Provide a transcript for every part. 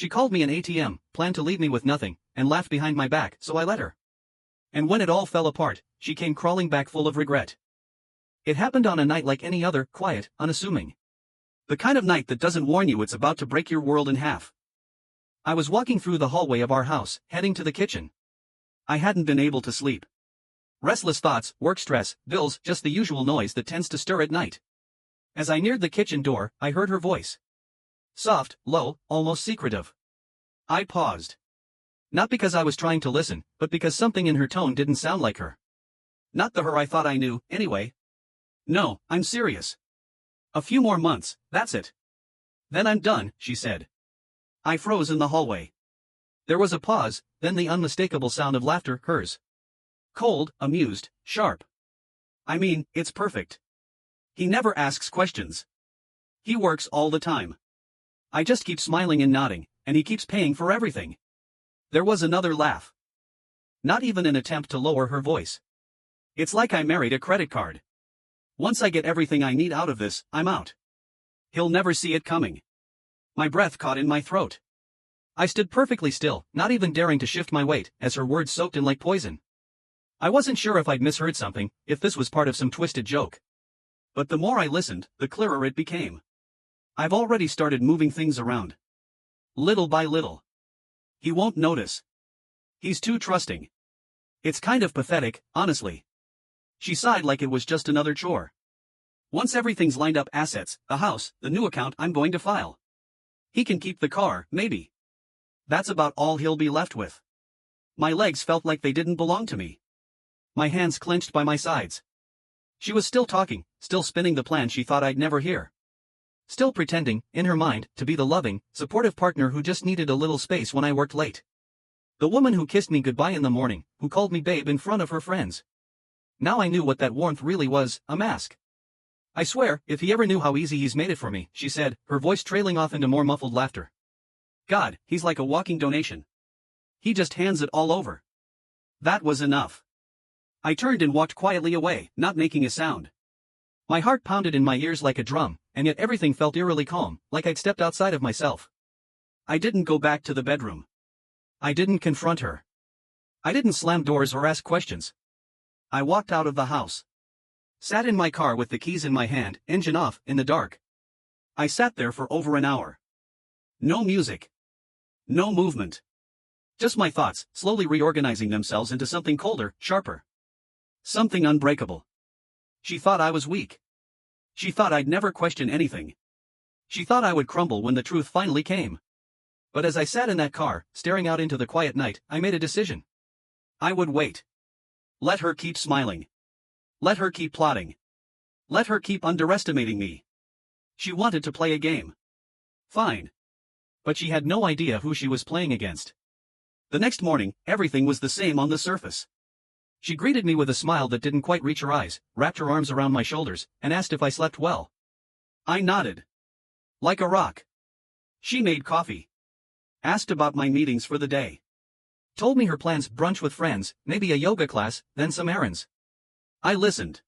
She called me an ATM, planned to leave me with nothing, and laughed behind my back, so I let her. And when it all fell apart, she came crawling back full of regret. It happened on a night like any other, quiet, unassuming. The kind of night that doesn't warn you it's about to break your world in half. I was walking through the hallway of our house, heading to the kitchen. I hadn't been able to sleep. Restless thoughts, work stress, bills, just the usual noise that tends to stir at night. As I neared the kitchen door, I heard her voice. Soft, low, almost secretive. I paused. Not because I was trying to listen, but because something in her tone didn't sound like her. Not the her I thought I knew, anyway. No, I'm serious. A few more months, that's it. Then I'm done, she said. I froze in the hallway. There was a pause, then the unmistakable sound of laughter, hers. Cold, amused, sharp. I mean, it's perfect. He never asks questions. He works all the time. I just keep smiling and nodding, and he keeps paying for everything. There was another laugh. Not even an attempt to lower her voice. It's like I married a credit card. Once I get everything I need out of this, I'm out. He'll never see it coming. My breath caught in my throat. I stood perfectly still, not even daring to shift my weight, as her words soaked in like poison. I wasn't sure if I'd misheard something, if this was part of some twisted joke. But the more I listened, the clearer it became. I've already started moving things around. Little by little. He won't notice. He's too trusting. It's kind of pathetic, honestly. She sighed like it was just another chore. Once everything's lined up, assets, the house, the new account I'm going to file. He can keep the car, maybe. That's about all he'll be left with. My legs felt like they didn't belong to me. My hands clenched by my sides. She was still talking, still spinning the plan she thought I'd never hear. Still pretending, in her mind, to be the loving, supportive partner who just needed a little space when I worked late. The woman who kissed me goodbye in the morning, who called me babe in front of her friends. Now I knew what that warmth really was, a mask. I swear, if he ever knew how easy he's made it for me, she said, her voice trailing off into more muffled laughter. God, he's like a walking donation. He just hands it all over. That was enough. I turned and walked quietly away, not making a sound. My heart pounded in my ears like a drum, and yet everything felt eerily calm, like I'd stepped outside of myself. I didn't go back to the bedroom. I didn't confront her. I didn't slam doors or ask questions. I walked out of the house. Sat in my car with the keys in my hand, engine off, in the dark. I sat there for over an hour. No music. No movement. Just my thoughts, slowly reorganizing themselves into something colder, sharper. Something unbreakable. She thought I was weak. She thought I'd never question anything. She thought I would crumble when the truth finally came. But as I sat in that car, staring out into the quiet night, I made a decision. I would wait. Let her keep smiling. Let her keep plotting. Let her keep underestimating me. She wanted to play a game. Fine. But she had no idea who she was playing against. The next morning, everything was the same on the surface. She greeted me with a smile that didn't quite reach her eyes, wrapped her arms around my shoulders, and asked if I slept well. I nodded. Like a rock. She made coffee. Asked about my meetings for the day. Told me her plans: brunch with friends, maybe a yoga class, then some errands. I listened.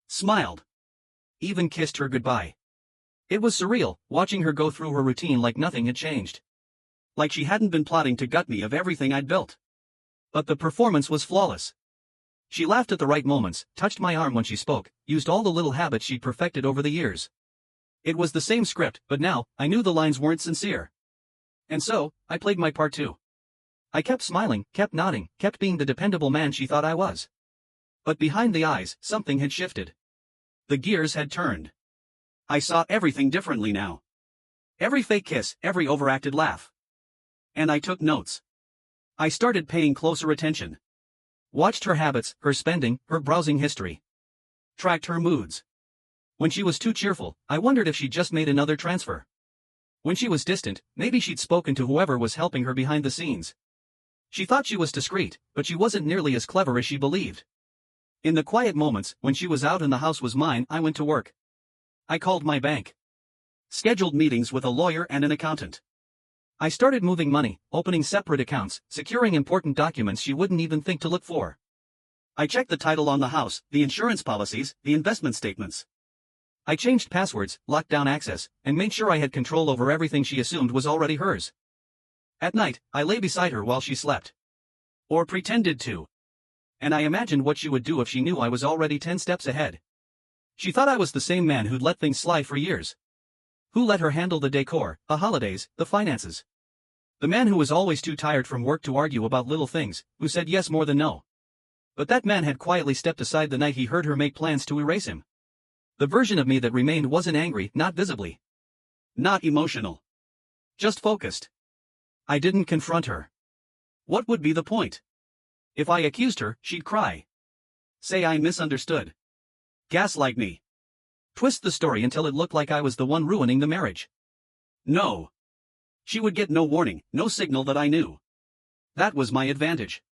Smiled. Even kissed her goodbye. It was surreal, watching her go through her routine like nothing had changed. Like she hadn't been plotting to gut me of everything I'd built. But the performance was flawless. She laughed at the right moments, touched my arm when she spoke, used all the little habits she'd perfected over the years. It was the same script, but now, I knew the lines weren't sincere. And so, I played my part too. I kept smiling, kept nodding, kept being the dependable man she thought I was. But behind the eyes, something had shifted. The gears had turned. I saw everything differently now. Every fake kiss, every overacted laugh. And I took notes. I started paying closer attention. Watched her habits, her spending, her browsing history. Tracked her moods. When she was too cheerful, I wondered if she'd just made another transfer. When she was distant, maybe she'd spoken to whoever was helping her behind the scenes. She thought she was discreet, but she wasn't nearly as clever as she believed. In the quiet moments, when she was out and the house was mine, I went to work. I called my bank. Scheduled meetings with a lawyer and an accountant. I started moving money, opening separate accounts, securing important documents she wouldn't even think to look for. I checked the title on the house, the insurance policies, the investment statements. I changed passwords, locked down access, and made sure I had control over everything she assumed was already hers. At night, I lay beside her while she slept. Or pretended to. And I imagined what she would do if she knew I was already 10 steps ahead. She thought I was the same man who'd let things slide for years. Who let her handle the decor, the holidays, the finances. The man who was always too tired from work to argue about little things, who said yes more than no. But that man had quietly stepped aside the night he heard her make plans to erase him. The version of me that remained wasn't angry, not visibly. Not emotional. Just focused. I didn't confront her. What would be the point? If I accused her, she'd cry. Say I misunderstood. Gaslight me. Twist the story until it looked like I was the one ruining the marriage. No. She would get no warning, no signal that I knew. That was my advantage.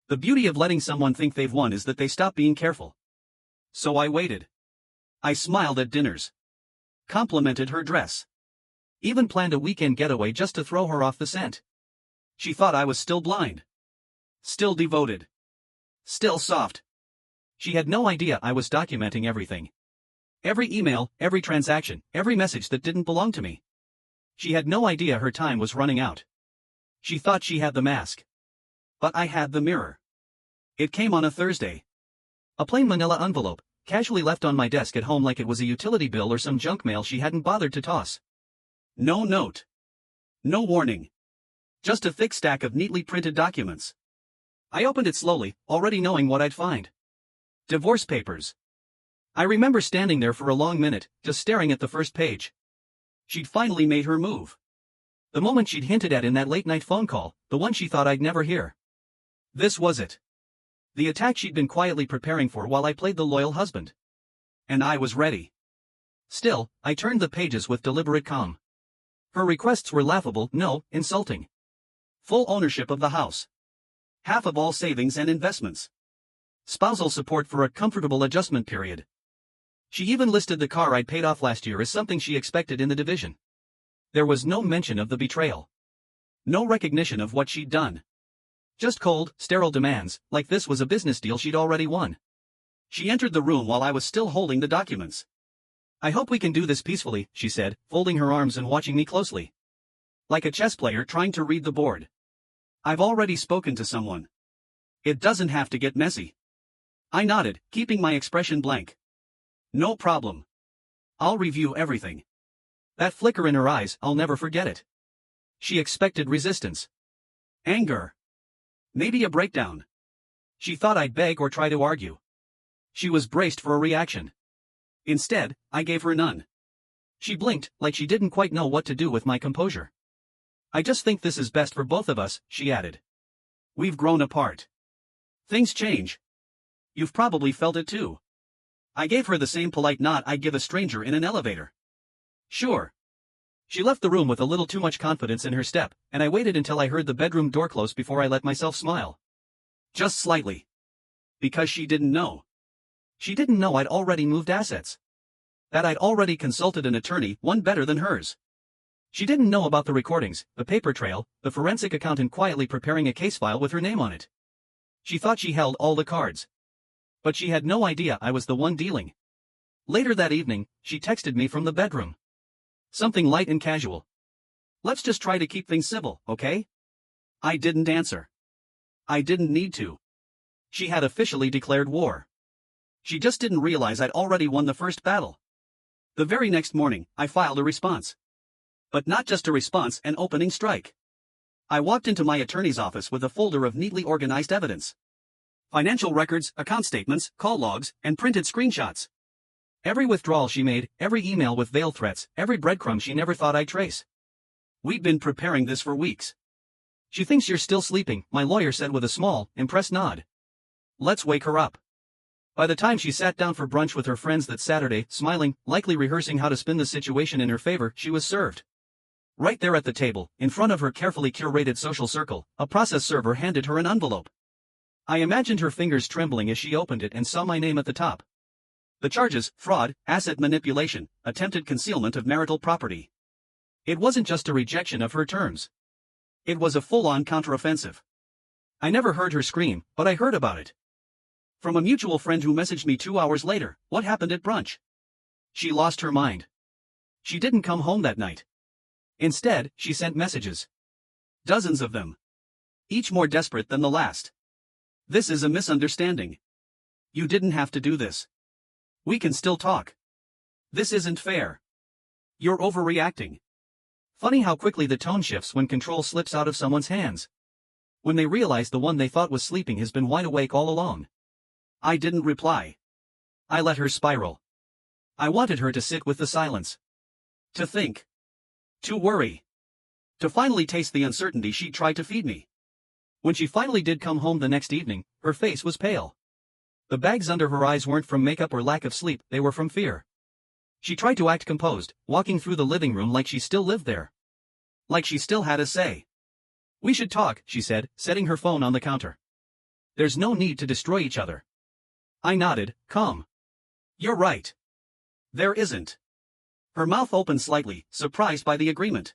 The beauty of letting someone think they've won is that they stop being careful. So I waited. I smiled at dinners. Complimented her dress. Even planned a weekend getaway just to throw her off the scent. She thought I was still blind. Still devoted. Still soft. She had no idea I was documenting everything. Every email, every transaction, every message that didn't belong to me. She had no idea her time was running out. She thought she had the mask. But I had the mirror. It came on a Thursday. A plain manila envelope, casually left on my desk at home like it was a utility bill or some junk mail she hadn't bothered to toss. No note. No warning. Just a thick stack of neatly printed documents. I opened it slowly, already knowing what I'd find. Divorce papers. I remember standing there for a long minute, just staring at the first page. She'd finally made her move. The moment she'd hinted at in that late-night phone call, the one she thought I'd never hear. This was it. The attack she'd been quietly preparing for while I played the loyal husband. And I was ready. Still, I turned the pages with deliberate calm. Her requests were laughable, no, insulting. Full ownership of the house. Half of all savings and investments. Spousal support for a comfortable adjustment period. She even listed the car I'd paid off last year as something she expected in the division. There was no mention of the betrayal. No recognition of what she'd done. Just cold, sterile demands, like this was a business deal she'd already won. She entered the room while I was still holding the documents. I hope we can do this peacefully, she said, folding her arms and watching me closely. Like a chess player trying to read the board. I've already spoken to someone. It doesn't have to get messy. I nodded, keeping my expression blank. No problem. I'll review everything. That flicker in her eyes, I'll never forget it. She expected resistance. Anger. Maybe a breakdown. She thought I'd beg or try to argue. She was braced for a reaction. Instead, I gave her none. She blinked, like she didn't quite know what to do with my composure. I just think this is best for both of us, she added. We've grown apart. Things change. You've probably felt it too. I gave her the same polite nod I'd give a stranger in an elevator. Sure. She left the room with a little too much confidence in her step, and I waited until I heard the bedroom door close before I let myself smile. Just slightly. Because she didn't know. She didn't know I'd already moved assets. That I'd already consulted an attorney, one better than hers. She didn't know about the recordings, the paper trail, the forensic accountant quietly preparing a case file with her name on it. She thought she held all the cards. But she had no idea I was the one dealing. Later that evening, she texted me from the bedroom. Something light and casual. Let's just try to keep things civil, okay? I didn't answer. I didn't need to. She had officially declared war. She just didn't realize I'd already won the first battle. The very next morning, I filed a response. But not just a response, an opening strike. I walked into my attorney's office with a folder of neatly organized evidence. Financial records, account statements, call logs, and printed screenshots. Every withdrawal she made, every email with veiled threats, every breadcrumb she never thought I'd trace. We'd been preparing this for weeks. She thinks you're still sleeping, my lawyer said with a small, impressed nod. Let's wake her up. By the time she sat down for brunch with her friends that Saturday, smiling, likely rehearsing how to spin the situation in her favor, she was served. Right there at the table, in front of her carefully curated social circle, a process server handed her an envelope. I imagined her fingers trembling as she opened it and saw my name at the top. The charges: fraud, asset manipulation, attempted concealment of marital property. It wasn't just a rejection of her terms. It was a full-on counteroffensive. I never heard her scream, but I heard about it. From a mutual friend who messaged me 2 hours later, what happened at brunch? She lost her mind. She didn't come home that night. Instead, she sent messages. Dozens of them. Each more desperate than the last. This is a misunderstanding. You didn't have to do this. We can still talk. This isn't fair. You're overreacting. Funny how quickly the tone shifts when control slips out of someone's hands. When they realize the one they thought was sleeping has been wide awake all along. I didn't reply. I let her spiral. I wanted her to sit with the silence. To think. To worry. To finally taste the uncertainty she tried to feed me. When she finally did come home the next evening, her face was pale. The bags under her eyes weren't from makeup or lack of sleep, they were from fear. She tried to act composed, walking through the living room like she still lived there. Like she still had a say. We should talk, she said, setting her phone on the counter. There's no need to destroy each other. I nodded, calm. You're right. There isn't. Her mouth opened slightly, surprised by the agreement.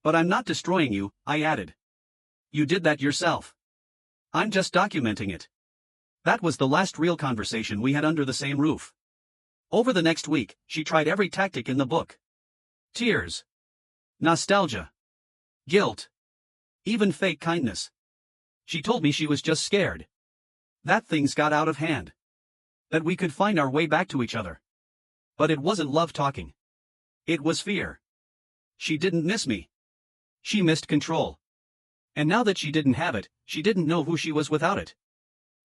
But I'm not destroying you, I added. You did that yourself. I'm just documenting it. That was the last real conversation we had under the same roof. Over the next week, she tried every tactic in the book. Tears. Nostalgia. Guilt. Even fake kindness. She told me she was just scared. That things got out of hand. That we could find our way back to each other. But it wasn't love talking. It was fear. She didn't miss me. She missed control. And now that she didn't have it, she didn't know who she was without it.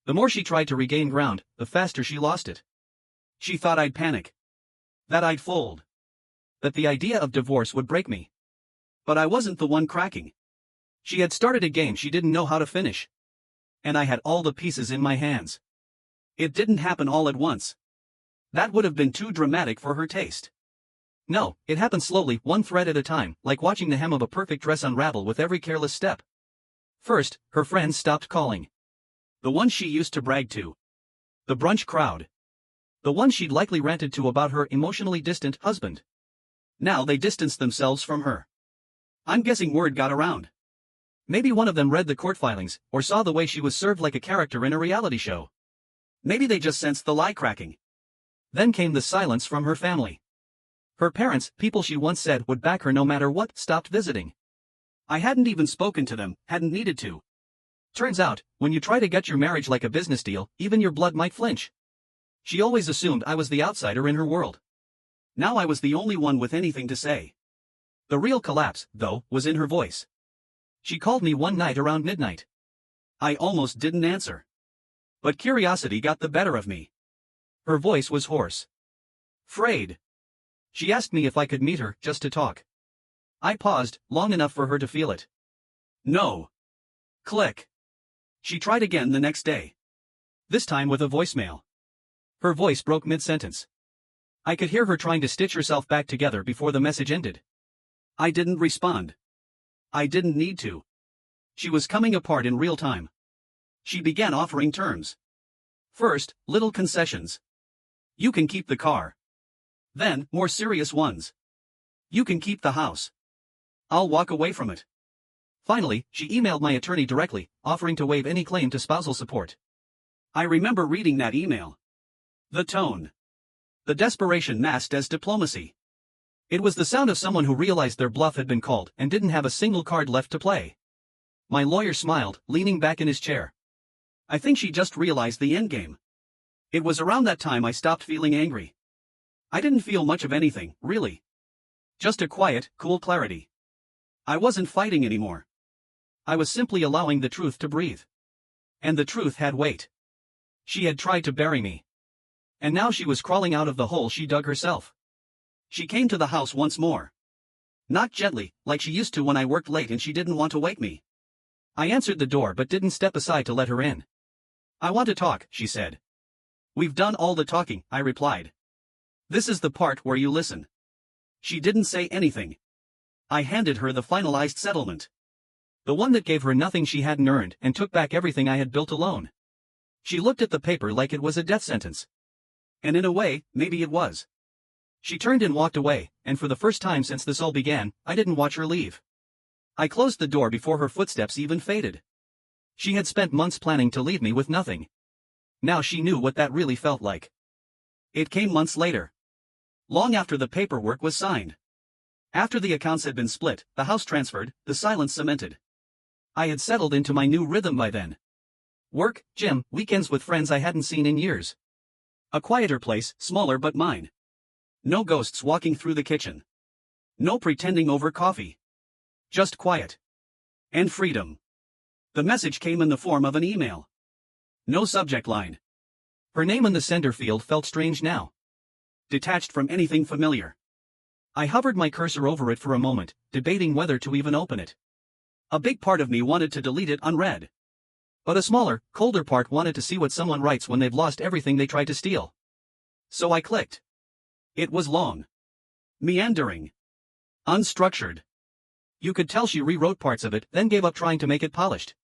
The more she tried to regain ground, the faster she lost it. She thought I'd panic. That I'd fold. That the idea of divorce would break me. But I wasn't the one cracking. She had started a game she didn't know how to finish. And I had all the pieces in my hands. It didn't happen all at once. That would have been too dramatic for her taste. No, it happened slowly, one thread at a time, like watching the hem of a perfect dress unravel with every careless step. First, her friends stopped calling. The ones she used to brag to. The brunch crowd. The ones she'd likely ranted to about her emotionally distant husband. Now they distanced themselves from her. I'm guessing word got around. Maybe one of them read the court filings, or saw the way she was served like a character in a reality show. Maybe they just sensed the lie cracking. Then came the silence from her family. Her parents, people she once said would back her no matter what, stopped visiting. I hadn't even spoken to them, hadn't needed to. Turns out, when you try to get your marriage like a business deal, even your blood might flinch. She always assumed I was the outsider in her world. Now I was the only one with anything to say. The real collapse, though, was in her voice. She called me one night around midnight. I almost didn't answer. But curiosity got the better of me. Her voice was hoarse. Frayed. She asked me if I could meet her, just to talk. I paused, long enough for her to feel it. No. Click. She tried again the next day. This time with a voicemail. Her voice broke mid-sentence. I could hear her trying to stitch herself back together before the message ended. I didn't respond. I didn't need to. She was coming apart in real time. She began offering terms. First, little concessions. You can keep the car. Then, more serious ones. You can keep the house. I'll walk away from it. Finally, she emailed my attorney directly, offering to waive any claim to spousal support. I remember reading that email. The tone. The desperation masked as diplomacy. It was the sound of someone who realized their bluff had been called and didn't have a single card left to play. My lawyer smiled, leaning back in his chair. I think she just realized the endgame. It was around that time I stopped feeling angry. I didn't feel much of anything, really. Just a quiet, cool clarity. I wasn't fighting anymore. I was simply allowing the truth to breathe. And the truth had weight. She had tried to bury me. And now she was crawling out of the hole she dug herself. She came to the house once more. Not gently, like she used to when I worked late and she didn't want to wake me. I answered the door but didn't step aside to let her in. I want to talk, she said. We've done all the talking, I replied. This is the part where you listen. She didn't say anything. I handed her the finalized settlement. The one that gave her nothing she hadn't earned and took back everything I had built alone. She looked at the paper like it was a death sentence. And in a way, maybe it was. She turned and walked away, and for the first time since this all began, I didn't watch her leave. I closed the door before her footsteps even faded. She had spent months planning to leave me with nothing. Now she knew what that really felt like. It came months later. Long after the paperwork was signed. After the accounts had been split, the house transferred, the silence cemented. I had settled into my new rhythm by then. Work, gym, weekends with friends I hadn't seen in years. A quieter place, smaller but mine. No ghosts walking through the kitchen. No pretending over coffee. Just quiet. And freedom. The message came in the form of an email. No subject line. Her name in the sender field felt strange now. Detached from anything familiar. I hovered my cursor over it for a moment, debating whether to even open it. A big part of me wanted to delete it unread. But a smaller, colder part wanted to see what someone writes when they've lost everything they tried to steal. So I clicked. It was long. Meandering. Unstructured. You could tell she rewrote parts of it, then gave up trying to make it polished.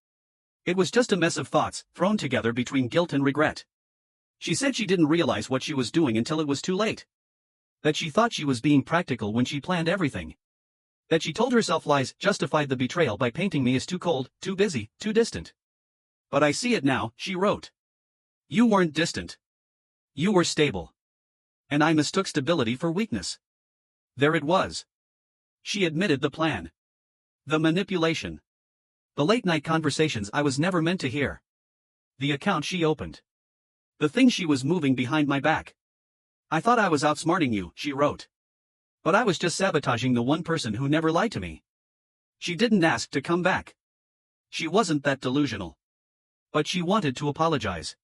It was just a mess of thoughts, thrown together between guilt and regret. She said she didn't realize what she was doing until it was too late. That she thought she was being practical when she planned everything. That she told herself lies justified the betrayal by painting me as too cold, too busy, too distant. But I see it now, she wrote. You weren't distant. You were stable. And I mistook stability for weakness. There it was. She admitted the plan. The manipulation. The late-night conversations I was never meant to hear. The account she opened. The thing she was moving behind my back. I thought I was outsmarting you, she wrote. But I was just sabotaging the one person who never lied to me. She didn't ask to come back. She wasn't that delusional. But she wanted to apologize.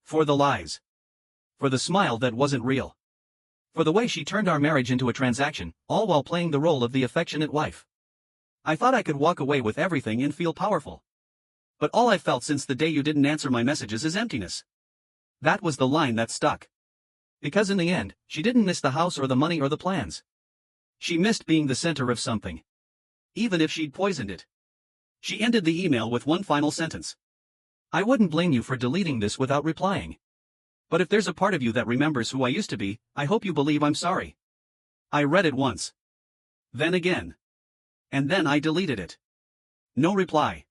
For the lies. For the smile that wasn't real. For the way she turned our marriage into a transaction, all while playing the role of the affectionate wife. I thought I could walk away with everything and feel powerful. But all I felt since the day you didn't answer my messages is emptiness. That was the line that stuck. Because in the end, she didn't miss the house or the money or the plans. She missed being the center of something. Even if she'd poisoned it. She ended the email with one final sentence. I wouldn't blame you for deleting this without replying. But if there's a part of you that remembers who I used to be, I hope you believe I'm sorry. I read it once. Then again. And then I deleted it. No reply.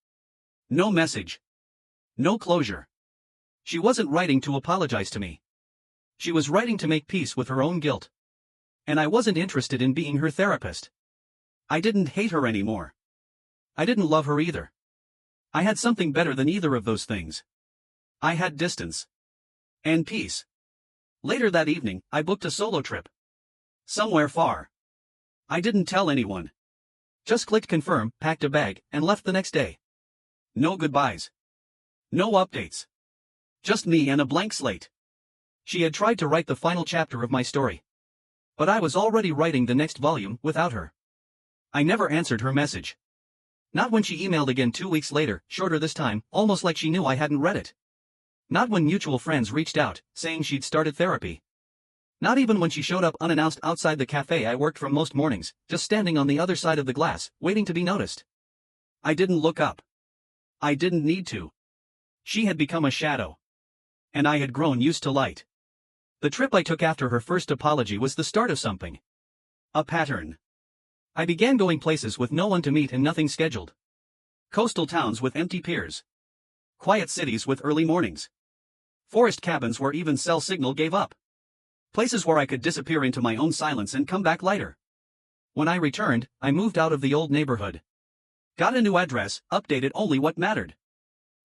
No message. No closure. She wasn't writing to apologize to me. She was writing to make peace with her own guilt. And I wasn't interested in being her therapist. I didn't hate her anymore. I didn't love her either. I had something better than either of those things. I had distance. And peace. Later that evening, I booked a solo trip. Somewhere far. I didn't tell anyone. Just clicked confirm, packed a bag, and left the next day. No goodbyes. No updates. Just me and a blank slate. She had tried to write the final chapter of my story. But I was already writing the next volume without her. I never answered her message. Not when she emailed again 2 weeks later, shorter this time, almost like she knew I hadn't read it. Not when mutual friends reached out, saying she'd started therapy. Not even when she showed up unannounced outside the cafe I worked from most mornings, just standing on the other side of the glass, waiting to be noticed. I didn't look up. I didn't need to. She had become a shadow. And I had grown used to light. The trip I took after her first apology was the start of something. A pattern. I began going places with no one to meet and nothing scheduled. Coastal towns with empty piers. Quiet cities with early mornings. Forest cabins where even cell signal gave up. Places where I could disappear into my own silence and come back lighter. When I returned, I moved out of the old neighborhood. Got a new address, updated only what mattered.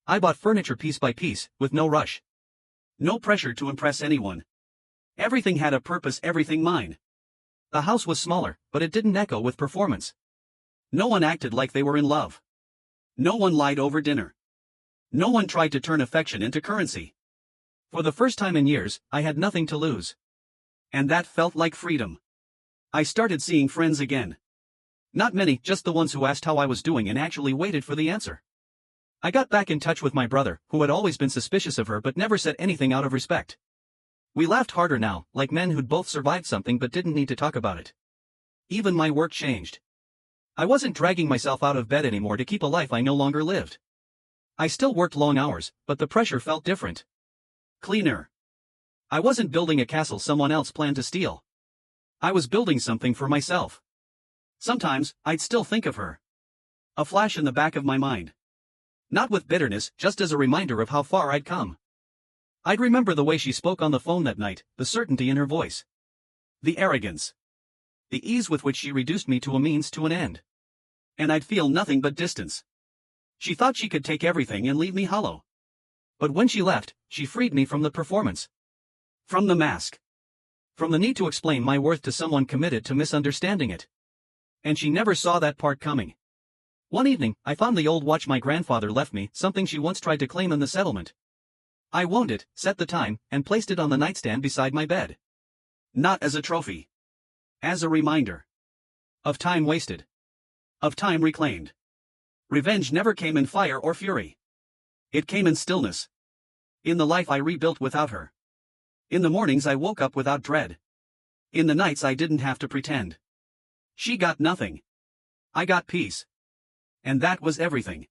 I bought furniture piece by piece, with no rush. No pressure to impress anyone. Everything had a purpose, everything mine. The house was smaller, but it didn't echo with performance. No one acted like they were in love. No one lied over dinner. No one tried to turn affection into currency. For the first time in years, I had nothing to lose. And that felt like freedom. I started seeing friends again. Not many, just the ones who asked how I was doing and actually waited for the answer. I got back in touch with my brother, who had always been suspicious of her but never said anything out of respect. We laughed harder now, like men who'd both survived something but didn't need to talk about it. Even my work changed. I wasn't dragging myself out of bed anymore to keep a life I no longer lived. I still worked long hours, but the pressure felt different. Cleaner. I wasn't building a castle someone else planned to steal. I was building something for myself. Sometimes, I'd still think of her. A flash in the back of my mind. Not with bitterness, just as a reminder of how far I'd come. I'd remember the way she spoke on the phone that night, the certainty in her voice. The arrogance. The ease with which she reduced me to a means to an end. And I'd feel nothing but distance. She thought she could take everything and leave me hollow. But when she left, she freed me from the performance. From the mask. From the need to explain my worth to someone committed to misunderstanding it. And she never saw that part coming. One evening, I found the old watch my grandfather left me, something she once tried to claim in the settlement. I wound it, set the time, and placed it on the nightstand beside my bed. Not as a trophy. As a reminder. Of time wasted. Of time reclaimed. Revenge never came in fire or fury. It came in stillness. In the life I rebuilt without her. In the mornings I woke up without dread. In the nights I didn't have to pretend. She got nothing. I got peace. And that was everything.